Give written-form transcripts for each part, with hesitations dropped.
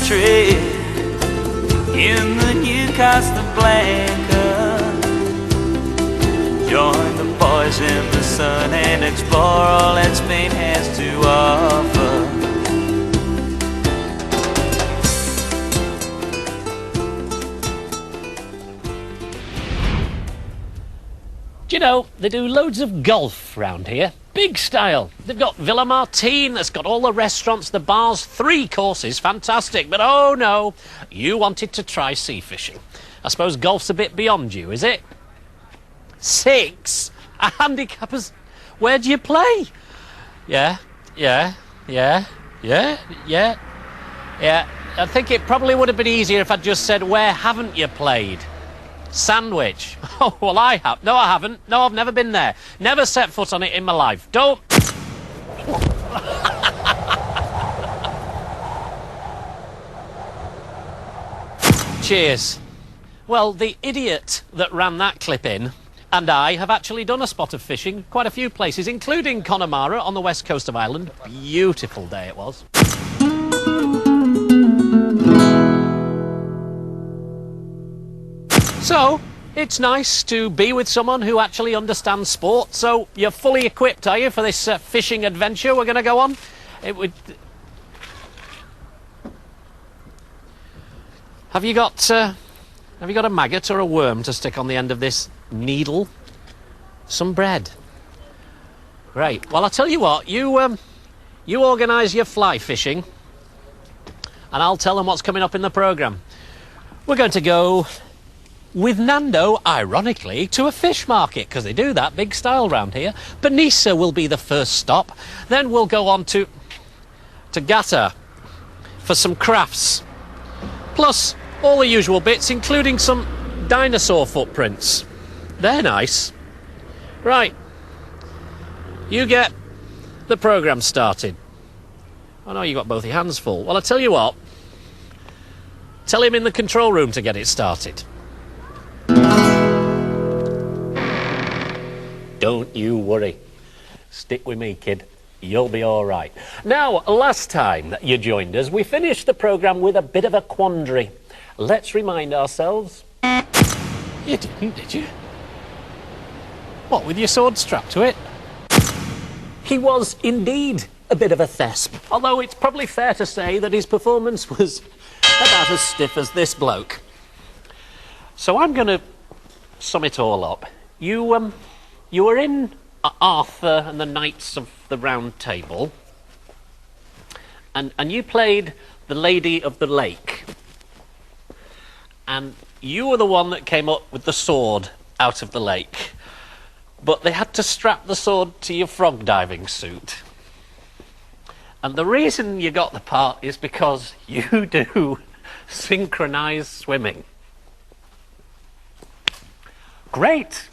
trip in the new Casablanca. Join the boys in the sun and explore all that Spain has to offer. Do you know, they do loads of golf round here. Big style. They've got Villa Martin, that's got all the restaurants, the bars, 3 courses, fantastic. But oh no, you wanted to try sea fishing. I suppose golf's a bit beyond you, is it? 6? A handicapper's... Where do you play? Yeah. I think it probably would have been easier if I'd just said, where haven't you played? Sandwich. Oh, well, I have. No, I haven't. No, I've never been there. Never set foot on it in my life. Don't... Cheers. Well, the idiot that ran that clip in and I have actually done a spot of fishing quite a few places, including Connemara on the west coast of Ireland. Beautiful day it was. So, it's nice to be with someone who actually understands sport. So, you're fully equipped, are you, for this fishing adventure we're going to go on? Have you got a maggot or a worm to stick on the end of this needle? Some bread. Great. Well, I'll tell you what. You organise your fly fishing, and I'll tell them what's coming up in the programme. We're going to go with Nando, ironically, to a fish market, because they do that big style round here. Benissa will be the first stop. Then we'll go on to Gata for some crafts. Plus, all the usual bits, including some dinosaur footprints. They're nice. Right. You get the programme started. I know you got both your hands full. Well, I'll tell you what. Tell him in the control room to get it started. Don't you worry. Stick with me, kid. You'll be all right. Now, last time that you joined us, we finished the programme with a bit of a quandary. Let's remind ourselves. You didn't, did you? What, with your sword strapped to it? He was indeed a bit of a thesp, although it's probably fair to say that his performance was about as stiff as this bloke. So I'm going to sum it all up. You were in Arthur and the Knights of the Round Table, and you played the Lady of the Lake, and you were the one that came up with the sword out of the lake, but they had to strap the sword to your frog diving suit. And the reason you got the part is because you do synchronised swimming. Great.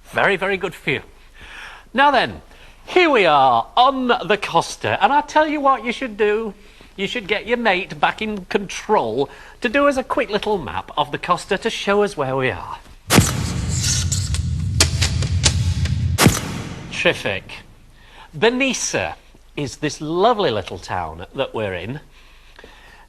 Very, very good for you. Now then, here we are on the Costa, and I'll tell you what you should do. You should get your mate back in control to do us a quick little map of the Costa to show us where we are. Terrific. Benissa is this lovely little town that we're in.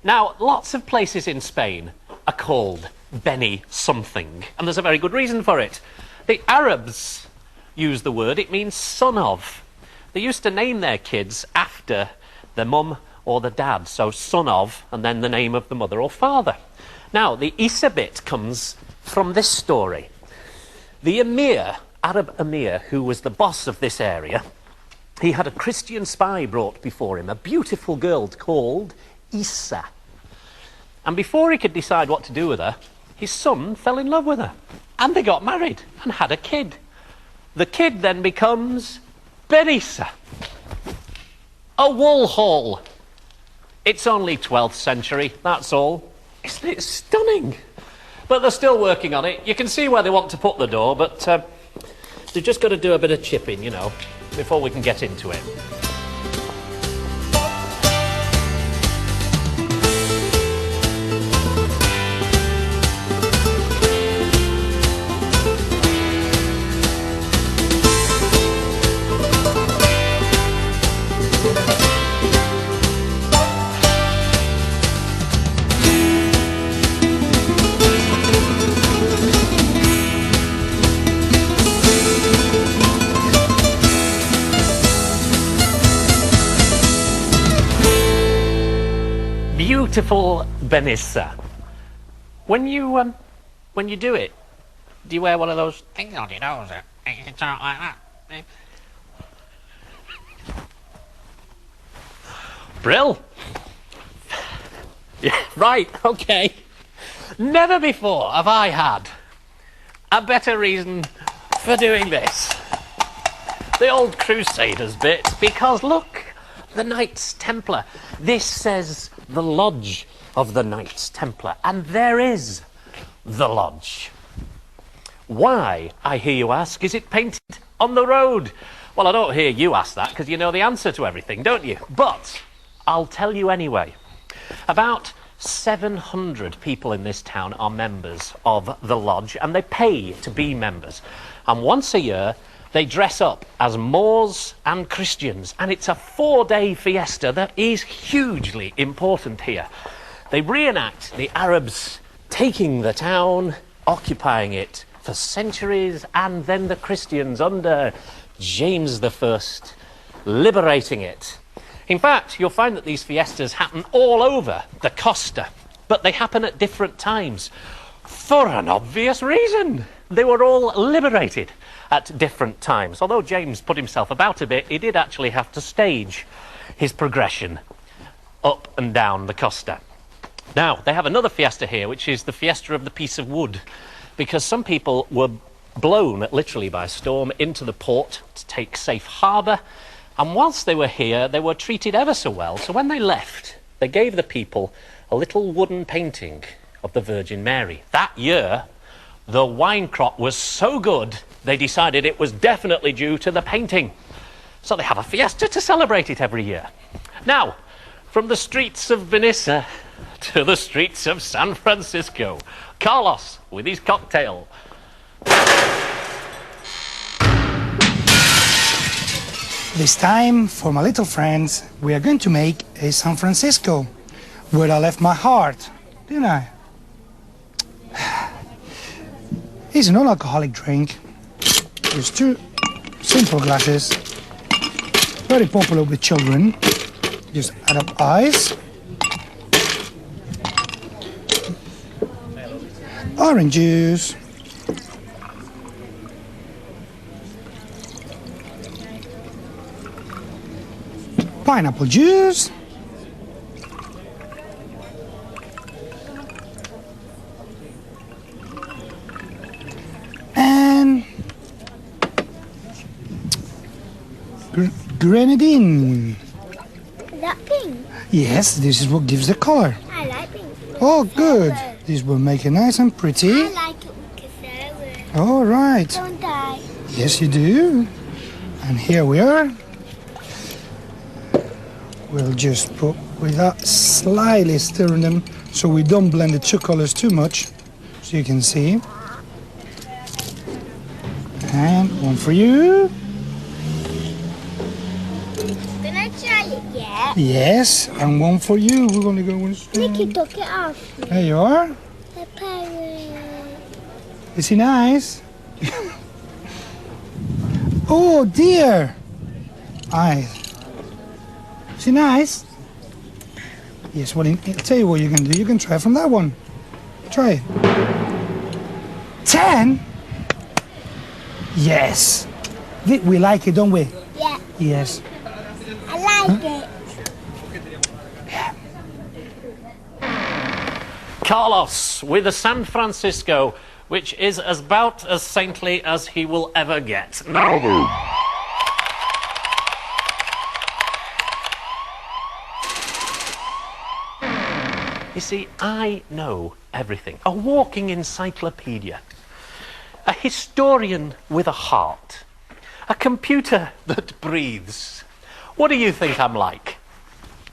Now, lots of places in Spain are called Beni something, and there's a very good reason for it. The Arabs use the word, it means son of. They used to name their kids after the mum or the dad, so son of, and then the name of the mother or father. Now, the Isa bit comes from this story. The emir, Arab emir, who was the boss of this area, he had a Christian spy brought before him, a beautiful girl called Isa. And before he could decide what to do with her, his son fell in love with her. And they got married and had a kid. The kid then becomes Benissa, a wool hall. It's only 12th century, that's all. Isn't it stunning? But they're still working on it. You can see where they want to put the door, but they've just got to do a bit of chipping, you know, before we can get into it. Beautiful Benissa. When you do it, do you wear one of those things on your nose? It's not like that. Brill. Yeah, right, okay. Never before have I had a better reason for doing this. The old Crusaders bit, because look, the Knights Templar. This says the Lodge of the Knights Templar, and there is the lodge. Why, I hear you ask, is it painted on the road? Well, I don't hear you ask that, because you know the answer to everything, don't you? But I'll tell you anyway. About 700 people in this town are members of the lodge, and they pay to be members. And once a year, they dress up as Moors and Christians, and it's a 4-day fiesta that is hugely important here. They reenact the Arabs taking the town, occupying it for centuries, and then the Christians under James I liberating it. In fact, you'll find that these fiestas happen all over the Costa, but they happen at different times for an obvious reason. They were all liberated at different times. Although James put himself about a bit, he did actually have to stage his progression up and down the Costa. Now, they have another fiesta here, which is the Fiesta of the Piece of Wood, because some people were blown, literally by a storm, into the port to take safe harbour. And whilst they were here, they were treated ever so well. So when they left, they gave the people a little wooden painting of the Virgin Mary. That year, the wine crop was so good, they decided it was definitely due to the painting. So they have a fiesta to celebrate it every year. Now, from the streets of Benissa to the streets of San Francisco, Carlos with his cocktail. This time, for my little friends, we are going to make a San Francisco, where I left my heart, didn't I? It's a non-alcoholic drink. There's 2 simple glasses, very popular with children. Just add up ice, orange juice, pineapple juice, and grenadine. Is that pink? Yes, this is what gives the color. I like pink. Oh, good. This will make it nice and pretty. I like it with cassava. All right. Don't I? Yes, you do. And here we are. We'll just put, without slightly stirring them, so we don't blend the 2 colors too much, so you can see. And one for you. Can I try it yet? Yes, and one for you. We're going to go with Nicky took it off. There you are. The pirate. Is he nice? Oh dear. Is he nice? Yes, well, I'll tell you what you can do. You can try from that one. Try it. 10? Yes. We like it, don't we? Yeah, Yes. I like it. Carlos with a San Francisco, which is about as saintly as he will ever get. You see, I know everything. A walking encyclopedia. A historian with a heart. A computer that breathes. What do you think I'm like?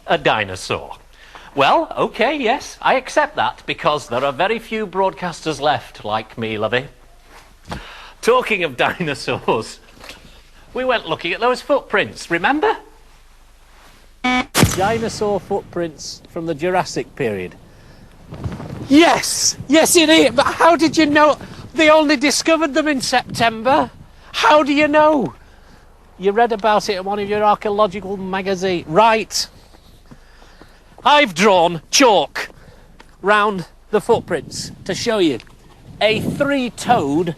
A dinosaur. Well, okay, yes, I accept that, because there are very few broadcasters left like me, lovey. Talking of dinosaurs, we went looking at those footprints, remember? Dinosaur footprints from the Jurassic period. Yes, yes it is, but how did you know? They only discovered them in September. How do you know? You read about it in one of your archaeological magazines. Right. I've drawn chalk round the footprints to show you. A three-toed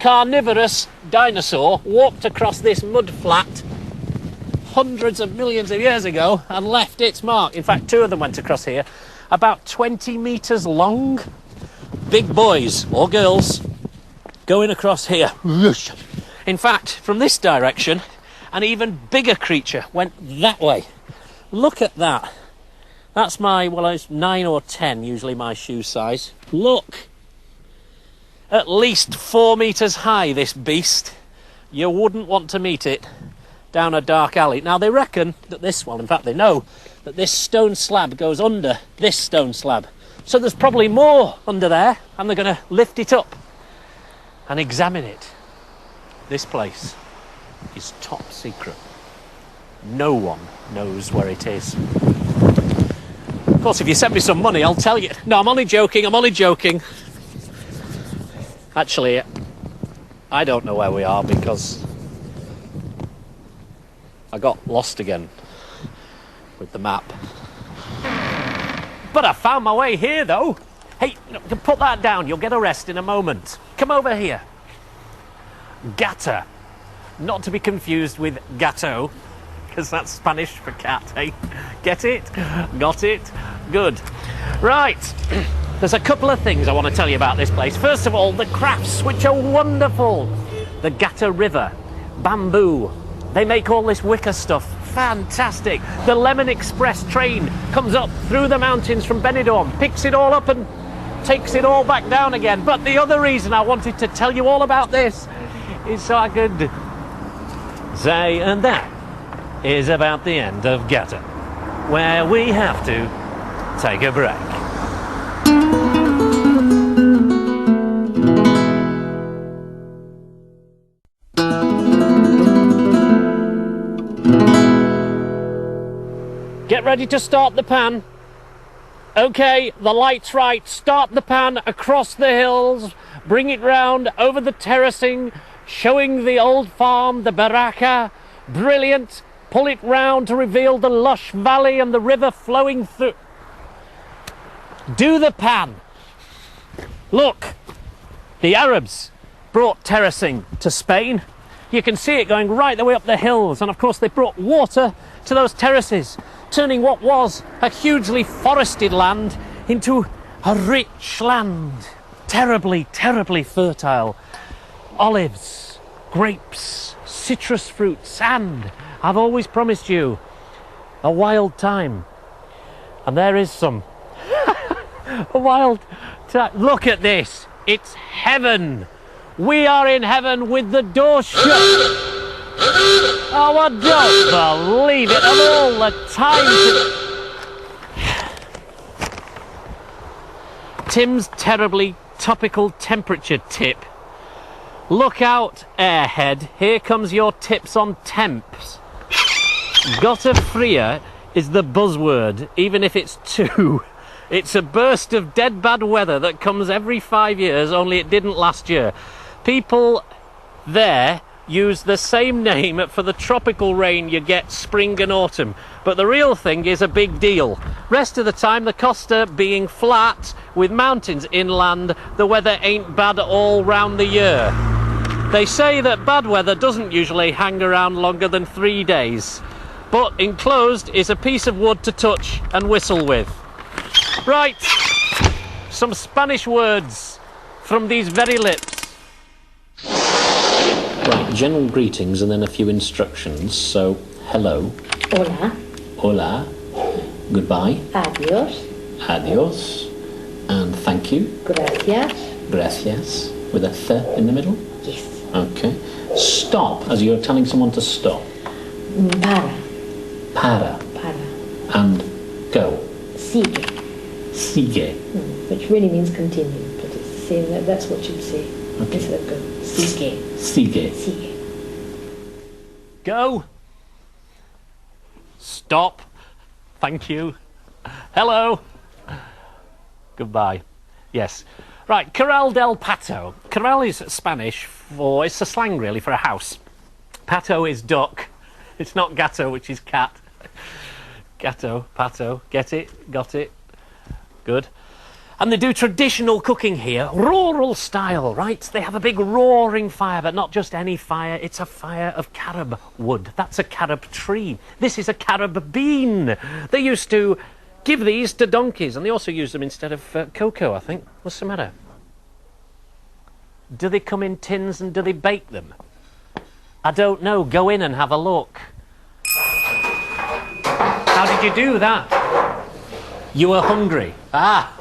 carnivorous dinosaur walked across this mud flat hundreds of millions of years ago and left its mark. In fact, two of them went across here, about 20 metres long. Big boys or girls going across here. In fact, from this direction, an even bigger creature went that way. Look at that. That's my, well, it's 9 or 10, usually my shoe size. Look. At least 4 metres high, this beast. You wouldn't want to meet it down a dark alley. Now, they reckon that this one, in fact, they know that this stone slab goes under this stone slab. So there's probably more under there, and they're going to lift it up and examine it. This place is top secret. No one knows where it is. Of course, if you send me some money, I'll tell you. No, I'm only joking. Actually, I don't know where we are because I got lost again with the map. But I found my way here, though. Hey, put that down. You'll get a rest in a moment. Come over here. Gata. Not to be confused with gato, because that's Spanish for cat, eh? Get it? Got it? Good. Right. There's a couple of things I want to tell you about this place. First of all, the crafts, which are wonderful. The Gata River, bamboo. They make all this wicker stuff. Fantastic. The Lemon Express train comes up through the mountains from Benidorm, picks it all up and takes it all back down again. But the other reason I wanted to tell you all about this is so I could say, and that is about the end of Gata, where we have to take a break. Get ready to start the pan. Okay, the light's right. Start the pan across the hills. Bring it round over the terracing, showing the old farm, the baraka. Brilliant. Pull it round to reveal the lush valley and the river flowing through. Do the pan. Look, the Arabs brought terracing to Spain. You can see it going right the way up the hills. And of course they brought water to those terraces, turning what was a hugely forested land into a rich land. Terribly, terribly fertile. Olives, grapes, citrus fruits, and I've always promised you a wild time. And there is some. A wild time. Look at this. It's heaven. We are in heaven with the door shut. Oh, I don't believe it. Of all the time to... Tim's terribly topical temperature tip. Look out, airhead. Here comes your tips on temps. Gota fria is the buzzword, even if it's two. It's a burst of dead bad weather that comes every 5 years, only it didn't last year. People there use the same name for the tropical rain you get spring and autumn, but the real thing is a big deal. Rest of the time, the Costa being flat with mountains inland, the weather ain't bad all round the year. They say that bad weather doesn't usually hang around longer than 3 days, but enclosed is a piece of wood to touch and whistle with. Right, some Spanish words from these very lips. Right, general greetings and then a few instructions. So, hello. Hola. Hola. Goodbye. Adiós. Adios. And thank you. Gracias. Gracias. With a th in the middle? Yes. Okay. Stop, as you're telling someone to stop. Para. Para. Para. And go. Sigue. Sigue. Which really means continue, but it's the same, that's what you'd say. Okay. Instead of go. Sigue. Sigue. Sigue. Go. Stop. Thank you. Hello. Goodbye. Yes. Right, Corral del Pato. Corral is Spanish for, it's a slang really for a house. Pato is duck. It's not gato, which is cat. Gatto, pato, get it, got it. Good. And they do traditional cooking here, rural style, right? They have a big roaring fire, but not just any fire, it's a fire of carob wood. That's a carob tree. This is a carob bean. They used to give these to donkeys, and they also use them instead of cocoa, I think. What's the matter? Do they come in tins and do they bake them? I don't know. Go in and have a look. How did you do that? You were hungry. Ah!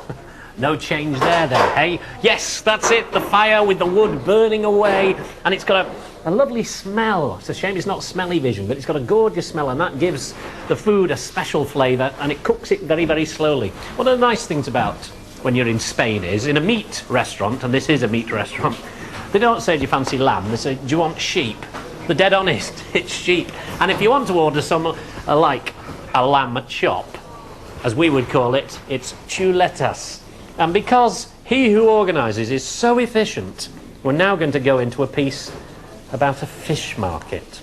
No change there then, hey? Yes, that's it, the fire with the wood burning away, and it's got a lovely smell. It's a shame it's not smelly vision, but it's got a gorgeous smell, and that gives the food a special flavour, and it cooks it very, very slowly. One of the nice things about when you're in Spain is, in a meat restaurant, and this is a meat restaurant, they don't say, do you fancy lamb? They say, do you want sheep? They're dead honest, it's sheep. And if you want to order some, like a lamb chop, as we would call it, it's chuletas. And because he who organises is so efficient, we're now going to go into a piece about a fish market.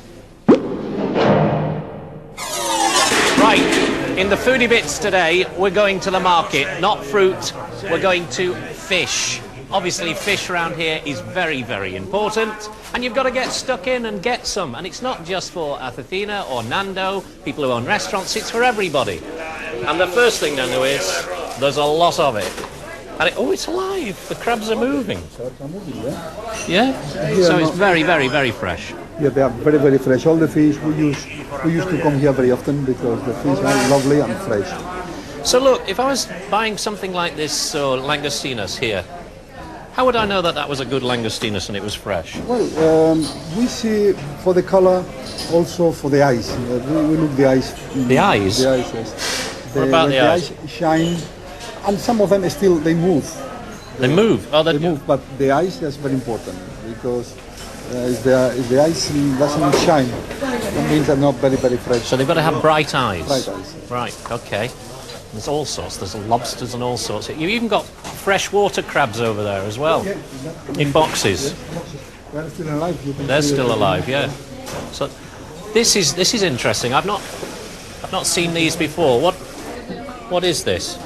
Right, in the foodie bits today, we're going to the market, not fruit, we're going to fish. Obviously, fish around here is very, very important, and you've got to get stuck in and get some. And it's not just for Athena or Nando, people who own restaurants, it's for everybody. And the first thing, Nando, is there's a lot of it. And it's alive. The crabs are moving. Yeah? So it's very, very, very fresh. Yeah, they are very, very fresh. All the fish we used to come here very often because the fish are lovely and fresh. So look, if I was buying something like this langostinos here, how would I know that that was a good langostinos and it was fresh? Well, we see for the color, also for the eyes. We look the eyes. The eyes? The eyes, yes. What about the eyes? The eyes shine, and some of them still they move. They move? Oh, they move, but the eyes is very important because if the eyes doesn't shine, that means they're not very, very fresh. So they've got to have bright eyes? Bright eyes. Right, okay. There's all sorts. There's lobsters and all sorts. You've even got freshwater crabs over there as well, Yeah, in boxes. They're still alive. They're still alive, yeah. So this is interesting. I've not seen these before. What is this?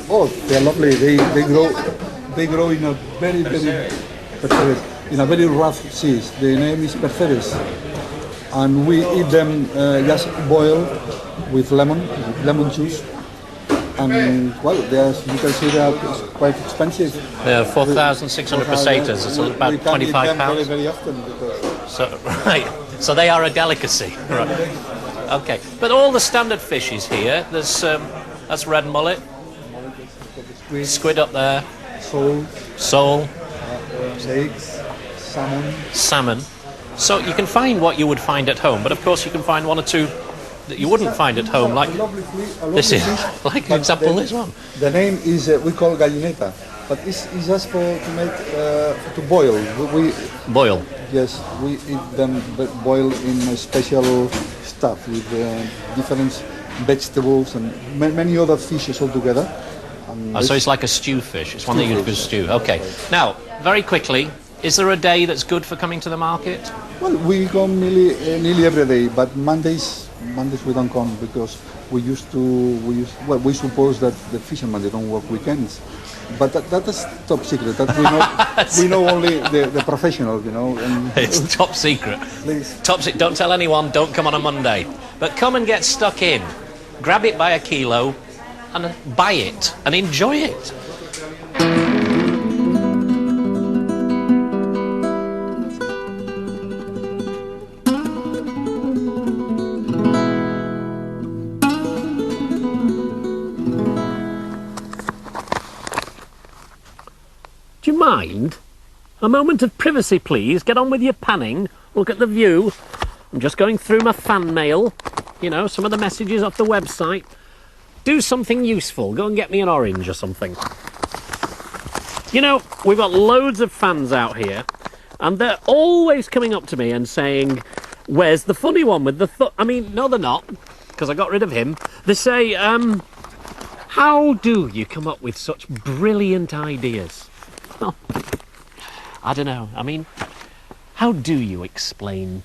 Oh, they're lovely. They grow in a very, in a very rough seas. The name is perferis, and we eat them just boiled with lemon juice. And well, you can see they are quite expensive. They're 4,600 pesetas. It's about £25. Very, very often because So right, so they are a delicacy. Right. Okay, but all the standard fishes here. There's that's red mullet, squid up there, sole, steaks, salmon. So you can find what you would find at home, but of course you can find one or two that you wouldn't find at home, like this is, like an example, this one. The name is, we call gallineta, but it's just to make, to boil. Boil? Yes, we eat them boiled in a special stuff with different vegetables and many other fishes all together. So it's like a stew fish, it's one that you do stew. Okay, now, very quickly, is there a day that's good for coming to the market? Well, we come nearly every day, but Mondays we don't come because we suppose that the fishermen, they don't work weekends. But that's top secret. That we know only the professionals, you know. And it's top secret. Please. Don't tell anyone, don't come on a Monday. But come and get stuck in. Grab it by a kilo and buy it and enjoy it. Do you mind? A moment of privacy, please. Get on with your panning. Look at the view. I'm just going through my fan mail. You know, some of the messages off the website. Do something useful. Go and get me an orange or something. You know, we've got loads of fans out here, and they're always coming up to me and saying, where's the funny one with the I mean, no, they're not, because I got rid of him. They say, how do you come up with such brilliant ideas? Well, I don't know. I mean, how do you explain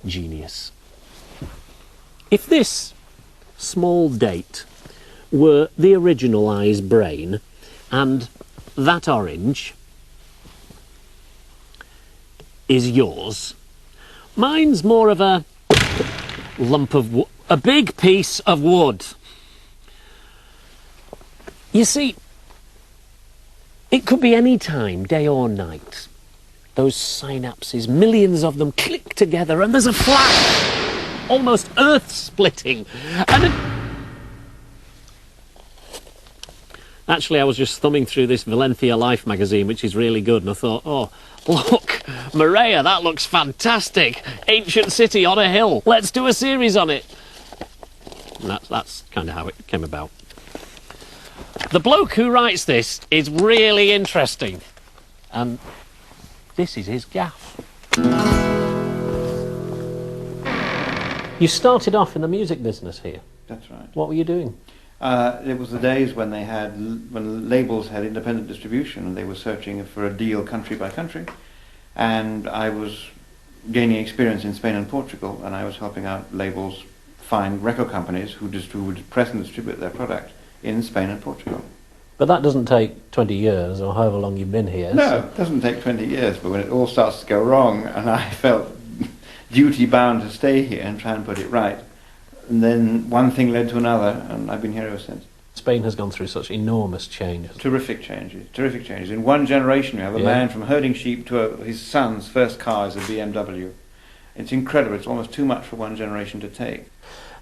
genius? If this small date were the original eye's brain, and that orange is yours. Mine's more of a lump of a big piece of wood. You see, it could be any time, day or night. Those synapses, millions of them click together and there's a flash, almost earth-splitting. And actually, I was just thumbing through this Valencia Life magazine, which is really good, and I thought, oh, look, Maria, that looks fantastic. Ancient city on a hill. Let's do a series on it. And that's kind of how it came about. The bloke who writes this is really interesting. And this is his gaff. You started off in the music business here. That's right. What were you doing? It was the days when when labels had independent distribution and they were searching for a deal country by country. And I was gaining experience in Spain and Portugal, and I was helping out labels find record companies who would press and distribute their product in Spain and Portugal. But that doesn't take 20 years or however long you've been here. No, So. it doesn't take 20 years, but when it all starts to go wrong, and I felt duty bound to stay here and try and put it right, and then one thing led to another, and I've been here ever since. Spain has gone through such enormous changes. Terrific changes, terrific changes. In one generation you have a man from herding sheep to his son's first car is a BMW. It's incredible, it's almost too much for one generation to take.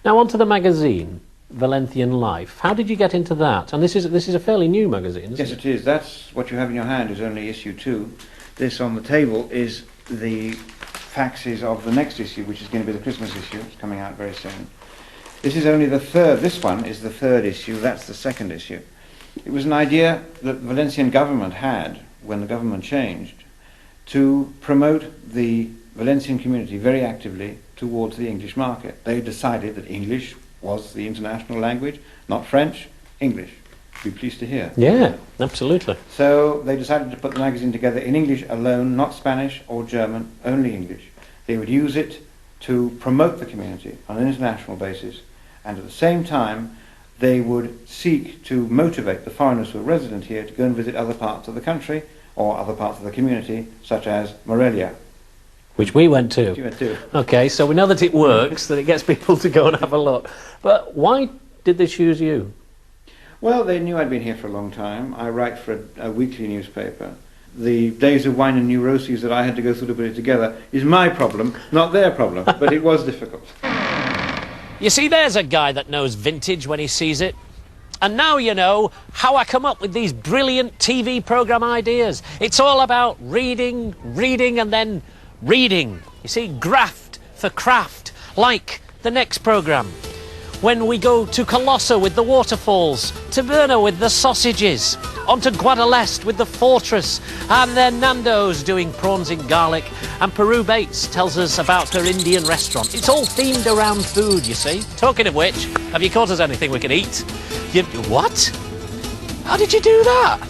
Now on to the magazine, Valencian Life. How did you get into that? And this is a fairly new magazine, isn't Yes, it is. That's what you have in your hand is only issue 2. This on the table is the faxes of the next issue, which is going to be the Christmas issue. It's coming out very soon. This is only the third. This one is the third issue. That's the second issue. It was an idea that the Valencian government had when the government changed to promote the Valencian community very actively towards the English market. They decided that English was the international language, not French, English. Be pleased to hear. Yeah, absolutely. So they decided to put the magazine together in English alone, not Spanish or German, only English. They would use it to promote the community on an international basis, and at the same time they would seek to motivate the foreigners who are resident here to go and visit other parts of the country or other parts of the community, such as Morelia. Which we went to. You went to. Okay, so we know that it works, that it gets people to go and have a look. But why did they choose you? Well, they knew I'd been here for a long time. I write for a weekly newspaper. The days of wine and neuroses that I had to go through to put it together is my problem, not their problem, but it was difficult. You see, there's a guy that knows vintage when he sees it. And now you know how I come up with these brilliant TV programme ideas. It's all about reading, and then reading. You see, graft for craft, like the next programme. When we go to Colossa with the waterfalls, to Berna with the sausages, on to Guadalest with the fortress, and then Nando's doing prawns in garlic, and Peru Bates tells us about her Indian restaurant. It's all themed around food, you see. Talking of which, have you caught us anything we can eat? What? How did you do that?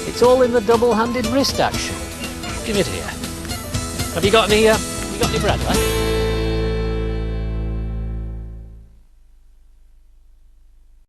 It's all in the double-handed wrist action. Give it here. Have you got any bread left?